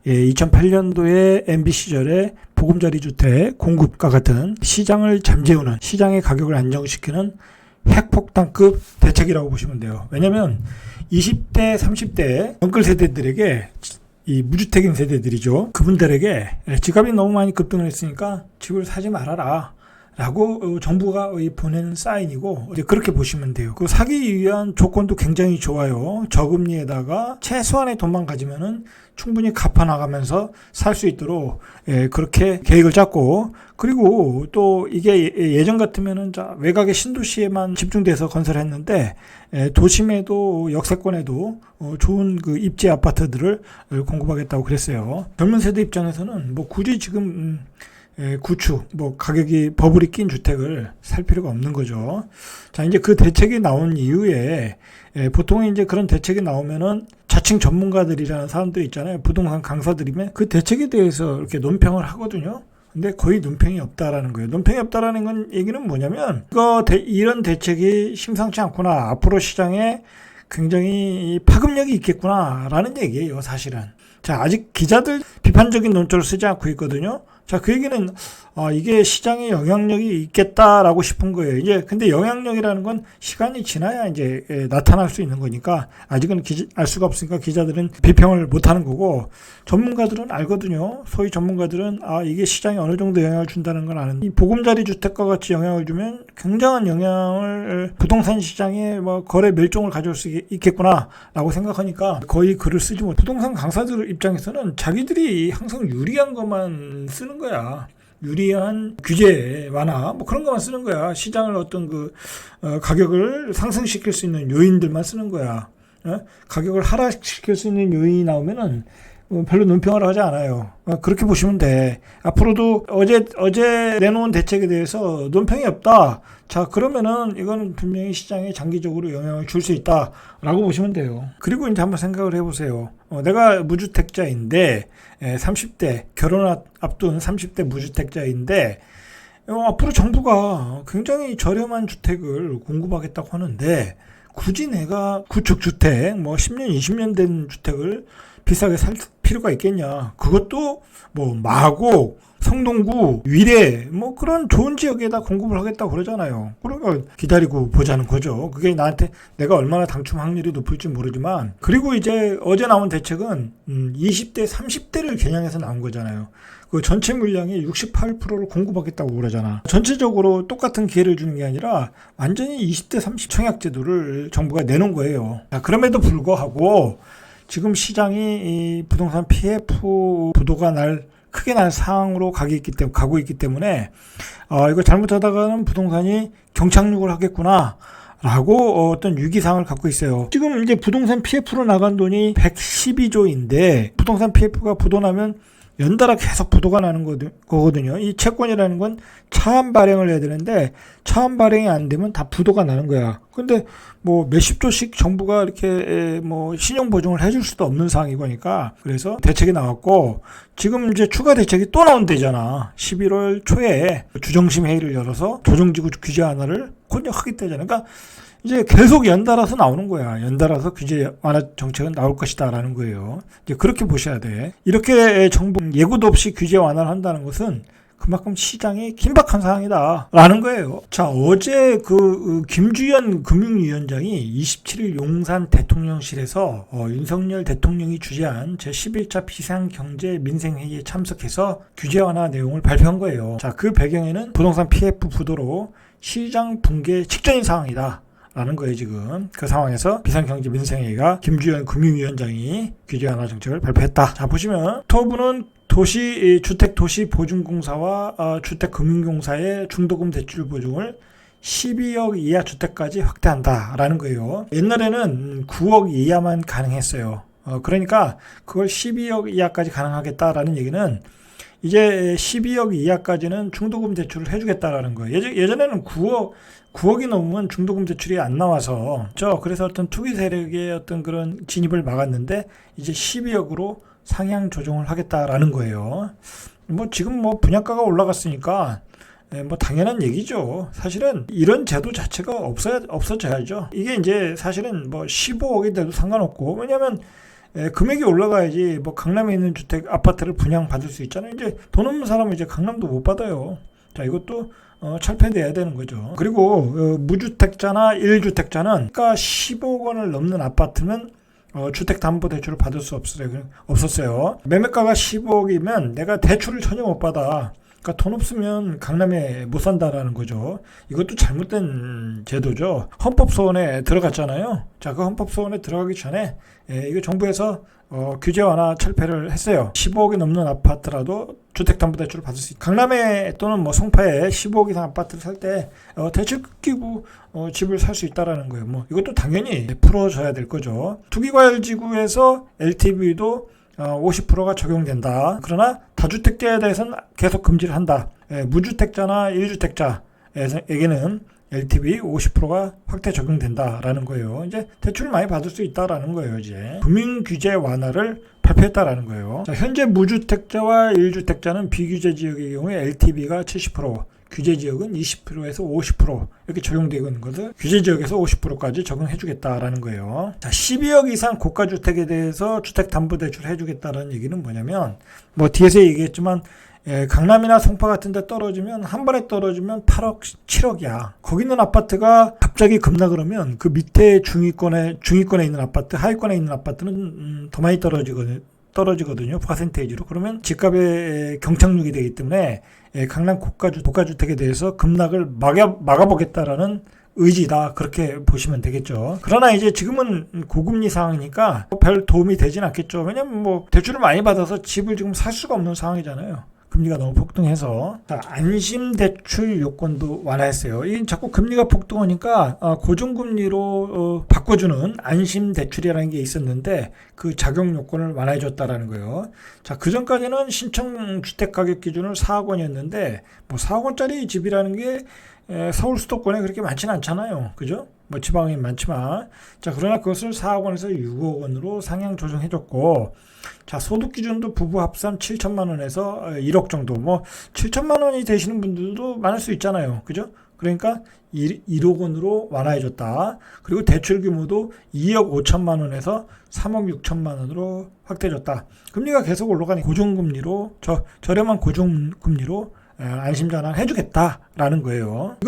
2008년도에 MB 시절에 보금자리 주택 공급과 같은 시장을 잠재우는, 시장의 가격을 안정시키는 핵폭탄급 대책이라고 보시면 돼요. 왜냐하면 20대, 30대 영끌 세대들에게, 이 무주택인 세대들이죠, 그분들에게 집값이 너무 많이 급등을 했으니까 집을 사지 말아라 라고 정부가 보내는 사인이고, 이제 그렇게 보시면 돼요. 그 사기 위한 조건도 굉장히 좋아요. 저금리에다가 최소한의 돈만 가지면은 충분히 갚아나가면서 살 수 있도록 그렇게 계획을 짰고, 그리고 또 이게 예전 같으면은 외곽의 신도시에만 집중돼서 건설했는데 도심에도 역세권에도 좋은 그 입지 아파트들을 공급하겠다고 그랬어요. 젊은 세대 입장에서는 뭐 굳이 지금 구축, 가격이 버블이 낀 주택을 살 필요가 없는 거죠. 자, 이제 그 대책이 나온 이후에, 보통 이제 그런 대책이 나오면은 자칭 전문가들이라는 사람들 있잖아요. 부동산 강사들이면 그 대책에 대해서 이렇게 논평을 하거든요. 근데 거의 논평이 없다라는 거예요. 논평이 없다라는 건 얘기는 뭐냐면, 이런 대책이 심상치 않구나, 앞으로 시장에 굉장히 파급력이 있겠구나라는 얘기예요, 사실은. 자, 아직 기자들 비판적인 논조를 쓰지 않고 있거든요. 자, 그 얘기는 이게 시장에 영향력이 있겠다라고 싶은 거예요. 이제 근데 영향력이라는 건 시간이 지나야 이제 나타날 수 있는 거니까, 아직은 알 수가 없으니까 기자들은 비평을 못 하는 거고, 전문가들은 알거든요. 소위 전문가들은 이게 시장에 어느 정도 영향을 준다는 걸 아는데, 이 보금자리 주택과 같이 영향을 주면 굉장한 영향을, 부동산 시장에 거래 멸종을 가져올 수 있겠구나라고 생각하니까 거의 글을 쓰지 못. 부동산 강사들 입장에서는 자기들이 항상 유리한 것만 쓰는 거야. 유리한 규제 완화, 그런 것만 쓰는 거야. 시장을 어떤 가격을 상승시킬 수 있는 요인들만 쓰는 거야. 가격을 하락시킬 수 있는 요인이 나오면은 별로 논평을 하지 않아요. 그렇게 보시면 돼. 앞으로도 어제 내놓은 대책에 대해서 논평이 없다. 자, 그러면은 이거는 분명히 시장에 장기적으로 영향을 줄 수 있다라고 보시면 돼요. 그리고 이제 한번 생각을 해보세요. 내가 무주택자인데, 30대, 결혼 앞둔 30대 무주택자인데, 앞으로 정부가 굉장히 저렴한 주택을 공급하겠다고 하는데, 굳이 내가 구축주택, 10년, 20년 된 주택을 비싸게 살 필요가 있겠냐. 그것도 마곡, 성동구, 위례, 그런 좋은 지역에다 공급을 하겠다고 그러잖아요. 그러니까 기다리고 보자는 거죠. 그게 나한테 내가 얼마나 당첨 확률이 높을지 모르지만. 그리고 이제 어제 나온 대책은 20대, 30대를 겨냥해서 나온 거잖아요. 그 전체 물량의 68%를 공급하겠다고 그러잖아. 전체적으로 똑같은 기회를 주는 게 아니라 완전히 20대, 30 청약제도를 정부가 내놓은 거예요. 자, 그럼에도 불구하고 지금 시장이 이 부동산 PF 부도가 크게 날 상황으로 가고 있기 때문에 이거 잘못하다가는 부동산이 경착륙을 하겠구나 라고 어떤 위기상을 갖고 있어요. 지금 이제 부동산 PF로 나간 돈이 112조인데 부동산 PF가 부도나면 연달아 계속 부도가 나는 거거든요. 이 채권이라는 건 차환 발행을 해야 되는데 차환 발행이 안 되면 다 부도가 나는 거야. 근데 몇십 조씩 정부가 이렇게 신용 보증을 해줄 수도 없는 상황이니까, 그래서 대책이 나왔고, 지금 이제 추가 대책이 또 나온대잖아. 11월 초에 주정심 회의를 열어서 조정지구 규제 완화를 곧 하겠다잖아. 그러니까 이제 계속 연달아서 나오는 거야. 연달아서 규제 완화 정책은 나올 것이다라는 거예요. 이제 그렇게 보셔야 돼. 이렇게 정부 예고도 없이 규제 완화를 한다는 것은 그만큼 시장이 긴박한 상황이다라는 거예요. 자, 어제 김주현 금융위원장이 27일 용산 대통령실에서 윤석열 대통령이 주재한 제11차 비상경제 민생회의에 참석해서 규제 완화 내용을 발표한 거예요. 자, 그 배경에는 부동산 PF 부도로 시장 붕괴 직전인 상황이다 라는 거예요. 지금 그 상황에서 비상경제민생회의가 김주현 금융위원장이 규제 완화 정책을 발표했다. 자, 보시면 토부는 주택도시보증공사와 주택금융공사의 중도금 대출 보증을 12억 이하 주택까지 확대한다라는 거예요. 옛날에는 9억 이하만 가능했어요. 그러니까 그걸 12억 이하까지 가능하겠다라는 얘기는 이제 12억 이하까지는 중도금 대출을 해주겠다라는 거예요. 예전에는 9억이 넘으면 중도금 대출이 안 나와서, 그래서 어떤 투기 세력의 어떤 그런 진입을 막았는데 이제 12억으로 상향 조정을 하겠다라는 거예요. 지금 분양가가 올라갔으니까 당연한 얘기죠. 사실은 이런 제도 자체가 없어져야죠. 이게 이제 사실은 15억이 돼도 상관없고, 왜냐면 금액이 올라가야지 뭐 강남에 있는 주택 아파트를 분양받을 수 있잖아요. 이제 돈 없는 사람은 이제 강남도 못 받아요. 자, 이것도 철폐돼야 되는 거죠. 그리고 무주택자나 1주택자는 그러니까 10억 원을 넘는 아파트면 주택담보대출을 받을 수 없었어요. 매매가가 10억이면 내가 대출을 전혀 못 받아. 그러니까 돈 없으면 강남에 못 산다라는 거죠. 이것도 잘못된 제도죠. 헌법소원에 들어갔잖아요. 자, 그 헌법소원에 들어가기 전에 이거 정부에서 규제 완화 철폐를 했어요. 15억이 넘는 아파트라도 주택담보대출을 받을 수 있다. 강남에 또는 뭐 송파에 15억 이상 아파트를 살 때 대출 끼고 집을 살 수 있다라는 거예요. 뭐 이것도 당연히 풀어줘야 될 거죠. 투기과열지구에서 LTV도 50%가 적용된다. 그러나 다주택자에 대해서는 계속 금지를 한다. 무주택자나 1주택자에게는 LTV 50%가 확대 적용된다라는 거예요. 이제 대출을 많이 받을 수 있다라는 거예요. 이제 금융 규제 완화를 발표했다라는 거예요. 자, 현재 무주택자와 1주택자는 비규제 지역의 경우에 LTV가 70%, 규제 지역은 20%에서 50% 이렇게 적용되고 있는 것을 규제 지역에서 50%까지 적용해 주겠다라는 거예요. 자, 12억 이상 고가 주택에 대해서 주택담보대출 해주겠다라는 얘기는 뭐냐면 뭐 뒤에서 얘기했지만 강남이나 송파 같은 데 떨어지면 한 번에 떨어지면 8억, 7억이야. 거기 있는 아파트가 갑자기 급락을 하면 그 밑에 중위권에 있는 아파트, 하위권에 있는 아파트는 더 많이 떨어지거든요. 퍼센테이지로. 그러면 집값의 경착륙이 되기 때문에 강남 고가주택에 대해서 급락을 막아보겠다라는 의지다. 그렇게 보시면 되겠죠. 그러나 이제 지금은 고금리 상황이니까 별 도움이 되진 않겠죠. 왜냐면 뭐 대출을 많이 받아서 집을 지금 살 수가 없는 상황이잖아요. 금리가 너무 폭등해서. 자, 안심대출 요건도 완화했어요. 이 자꾸 금리가 폭등하니까 고정금리로 바꿔주는 안심대출이라는 게 있었는데 그 자격 요건을 완화해줬다라는 거예요. 자, 그 전까지는 신청 주택 가격 기준을 4억 원이었는데 뭐 4억 원짜리 집이라는 게 서울 수도권에 그렇게 많지는 않잖아요. 그죠? 뭐 지방에 많지만. 자, 그러나 그것을 4억 원에서 6억 원으로 상향 조정해줬고, 자, 소득 기준도 부부 합산 7천만 원에서 1억 정도. 뭐 7천만 원이 되시는 분들도 많을 수 있잖아요. 그죠? 그러니까 1억 원으로 완화해줬다. 그리고 대출 규모도 2억 5천만 원에서 3억 6천만 원으로 확대해줬다. 금리가 계속 올라가니 고정금리로 저렴한 고정금리로 안심전환 해주겠다라는 거예요.